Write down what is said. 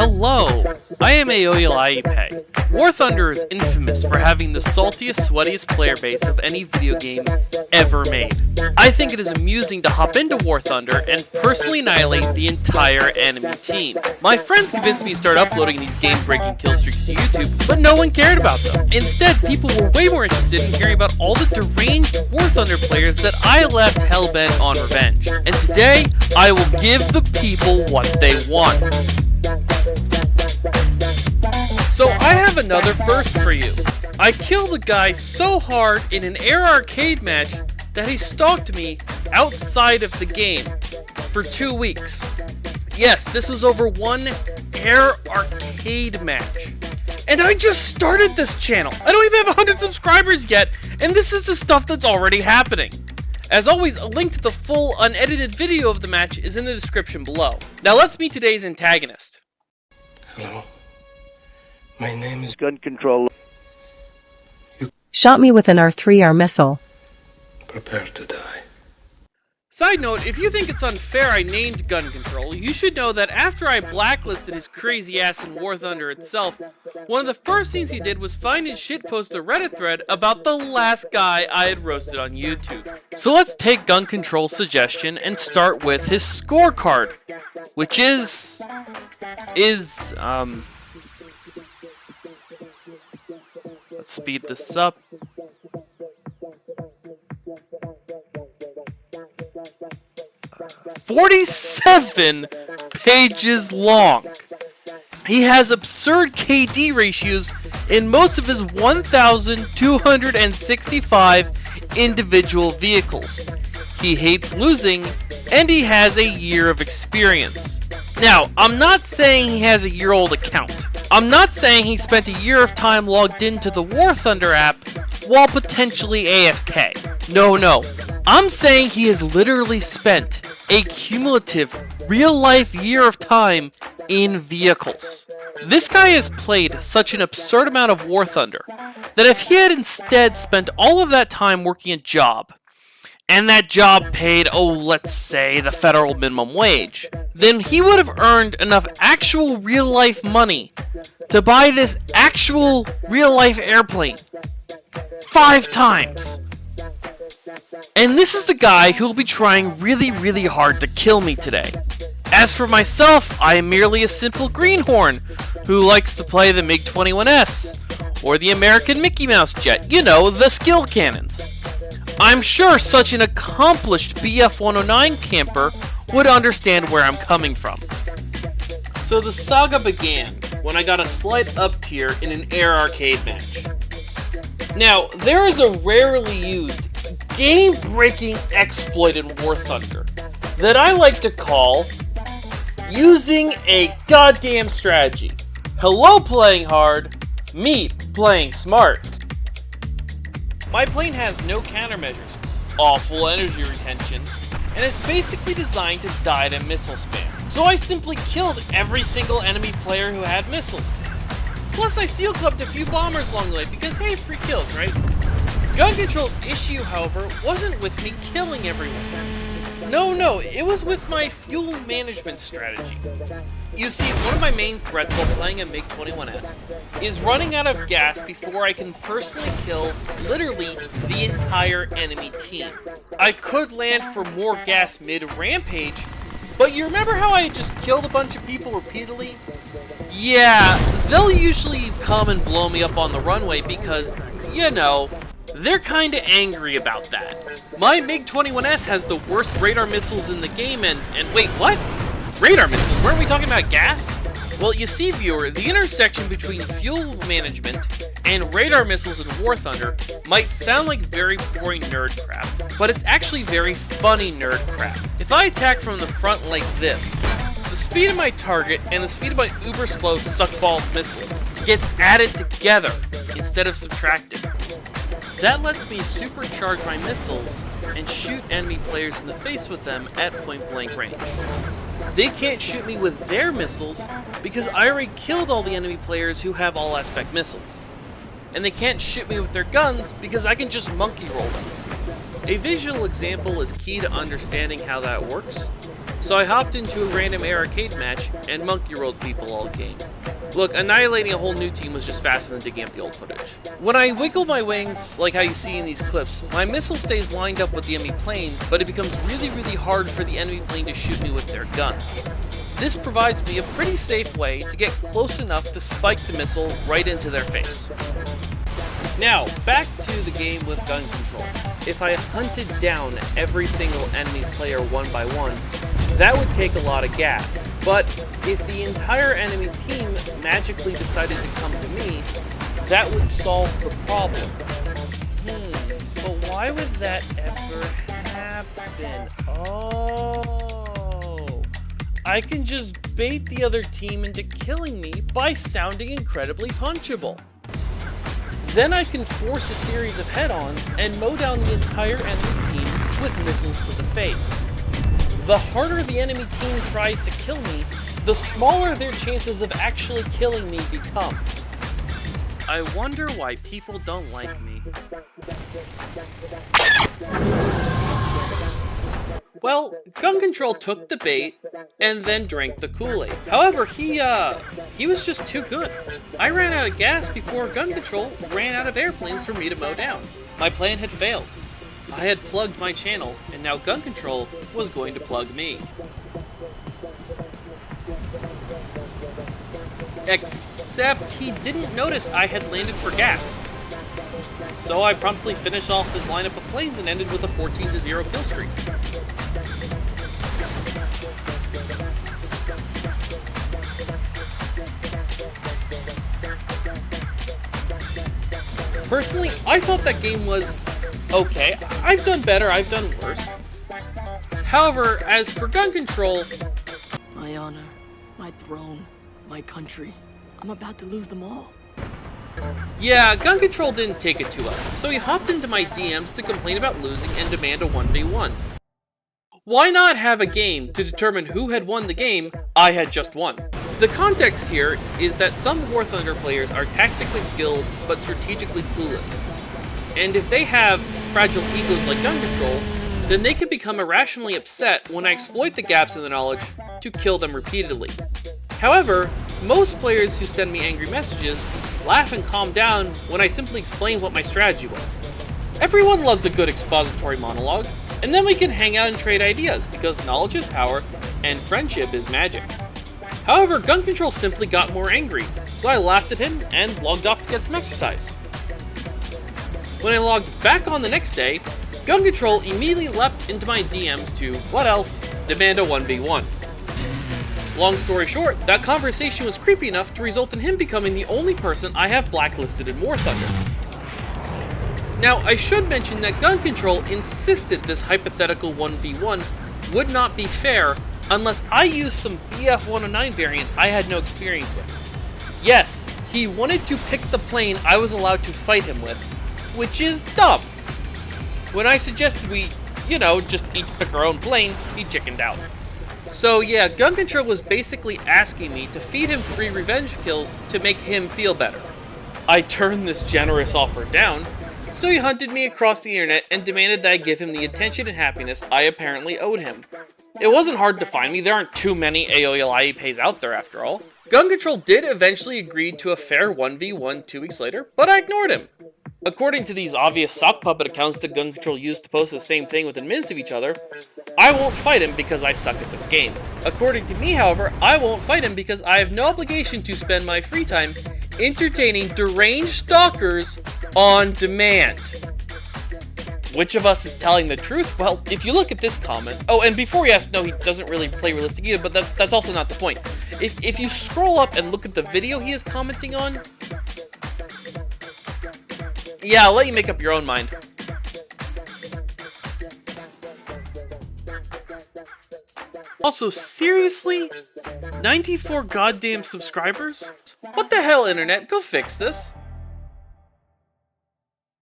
Hello, I am Aoyalaipe. War Thunder is infamous for having the saltiest, sweatiest player base of any video game ever made. I think it is amusing to hop into War Thunder and personally annihilate the entire enemy team. My friends convinced me to start uploading these game-breaking kill streaks to YouTube, but no one cared about them. Instead, people were way more interested in hearing about all the deranged War Thunder players that I left hellbent on revenge. And today, I will give the people what they want. So I have another first for you. I killed a guy so hard in an Air Arcade match that he stalked me outside of the game for 2 weeks. Yes, this was over one Air Arcade match. And I just started this channel. I don't even have 100 subscribers yet, and this is the stuff that's already happening. As always, a link to the full unedited video of the match is in the description below. Now let's meet today's antagonist. Hello. My name is Gun control. Shot me with an R3R missile. Prepare to die. Side note, if you think it's unfair I named Gun Control, you should know that after I blacklisted his crazy ass in War Thunder itself, one of the first things he did was find and shitpost a Reddit thread about the last guy I had roasted on YouTube. So let's take Gun Control's suggestion and start with his scorecard, which is let's speed this up. 47 pages long. He has absurd KD ratios in most of his 1,265 individual vehicles. He hates losing, and he has a year of experience. Now, I'm not saying he has a year-old account. I'm not saying he spent a year of time logged into the War Thunder app while potentially AFK. No. I'm saying he has literally spent a cumulative real-life year of time in vehicles. This guy has played such an absurd amount of War Thunder that if he had instead spent all of that time working a job, and that job paid, let's say, the federal minimum wage, then he would have earned enough actual real-life money to buy this actual real-life airplane 5 times. And this is the guy who will be trying really hard to kill me today. As for myself, I am merely a simple greenhorn who likes to play the MiG-21S, or the American Mickey Mouse jet, you know, the skill cannons. I'm sure such an accomplished BF-109 camper would understand where I'm coming from. So the saga began when I got a slight up tier in an Air Arcade match. Now, there is a rarely used, game-breaking exploit in War Thunder that I like to call using a goddamn strategy. Hello playing hard, meet playing smart. My plane has no countermeasures, awful energy retention, and it's basically designed to die to missile spam. So I simply killed every single enemy player who had missiles. Plus I seal clubbed a few bombers along the way because hey, free kills, right? Gun Control's issue, however, wasn't with me killing everyone. No, it was with my fuel management strategy. You see, one of my main threats while playing a MiG-21S is running out of gas before I can personally kill literally the entire enemy team. I could land for more gas mid-rampage, but you remember how I just killed a bunch of people repeatedly? Yeah, they'll usually come and blow me up on the runway because, you know, they're kinda angry about that. My MiG-21S has the worst radar missiles in the game and wait, what? Radar missiles? Weren't we talking about gas? Well, you see, viewer, the intersection between fuel management and radar missiles in War Thunder might sound like very boring nerd crap, but it's actually very funny nerd crap. If I attack from the front like this, the speed of my target and the speed of my uber slow suckballs missile gets added together instead of subtracted. That lets me supercharge my missiles and shoot enemy players in the face with them at point blank range. They can't shoot me with their missiles because I already killed all the enemy players who have all aspect missiles. And they can't shoot me with their guns because I can just monkey roll them. A visual example is key to understanding how that works. So I hopped into a random air arcade match and monkey rolled people all game. Look, annihilating a whole new team was just faster than digging up the old footage. When I wiggle my wings, like how you see in these clips, my missile stays lined up with the enemy plane, but it becomes really hard for the enemy plane to shoot me with their guns. This provides me a pretty safe way to get close enough to spike the missile right into their face. Now, back to the game with gun control. If I hunted down every single enemy player one by one, that would take a lot of gas. But if the entire enemy team magically decided to come to me, that would solve the problem. But why would that ever happen? Oh, I can just bait the other team into killing me by sounding incredibly punchable. Then I can force a series of head-ons and mow down the entire enemy team with missiles to the face. The harder the enemy team tries to kill me, the smaller their chances of actually killing me become. I wonder why people don't like me. Well, Gun Control took the bait and then drank the Kool-Aid. However, he was just too good. I ran out of gas before Gun Control ran out of airplanes for me to mow down. My plan had failed. I had plugged my channel, and now Gun Control was going to plug me. Except he didn't notice I had landed for gas. So I promptly finished off his lineup of planes and ended with a 14-0 kill streak. Personally, I thought that game was okay. I've done better, I've done worse. However, as for Gun Control... My honor, my throne, my country. I'm about to lose them all. Yeah, Gun Control didn't take it too well, so he hopped into my DMs to complain about losing and demand a 1v1. Why not have a game to determine who had won the game I had just won? The context here is that some War Thunder players are tactically skilled but strategically clueless. And if they have fragile egos like Gun Control, then they can become irrationally upset when I exploit the gaps in their knowledge to kill them repeatedly. However, most players who send me angry messages laugh and calm down when I simply explain what my strategy was. Everyone loves a good expository monologue, and then we can hang out and trade ideas because knowledge is power and friendship is magic. However, Gun Control simply got more angry, so I laughed at him and logged off to get some exercise. When I logged back on the next day, Gun Control immediately leapt into my DMs to, what else, demand a 1v1. Long story short, that conversation was creepy enough to result in him becoming the only person I have blacklisted in War Thunder. Now, I should mention that Gun Control insisted this hypothetical 1v1 would not be fair unless I used some BF-109 variant I had no experience with. Yes, he wanted to pick the plane I was allowed to fight him with, which is dumb. When I suggested we, just each pick our own plane, he chickened out. So yeah, Gun Control was basically asking me to feed him free revenge kills to make him feel better. I turned this generous offer down, so he hunted me across the internet and demanded that I give him the attention and happiness I apparently owed him. It wasn't hard to find me, there aren't too many AOL IEPs out there after all. Gun Control did eventually agree to a fair 1v1 2 weeks later, but I ignored him. According to these obvious sock puppet accounts that Gun Control used to post the same thing within minutes of each other, I won't fight him because I suck at this game. According to me, however, I won't fight him because I have no obligation to spend my free time entertaining deranged stalkers on demand. Which of us is telling the truth? Well, if you look at this comment... Oh, and before you ask, no, he doesn't really play realistic either, but that's also not the point. If you scroll up and look at the video he is commenting on... Yeah, I'll let you make up your own mind. Also, seriously? 94 goddamn subscribers? What the hell, internet? Go fix this.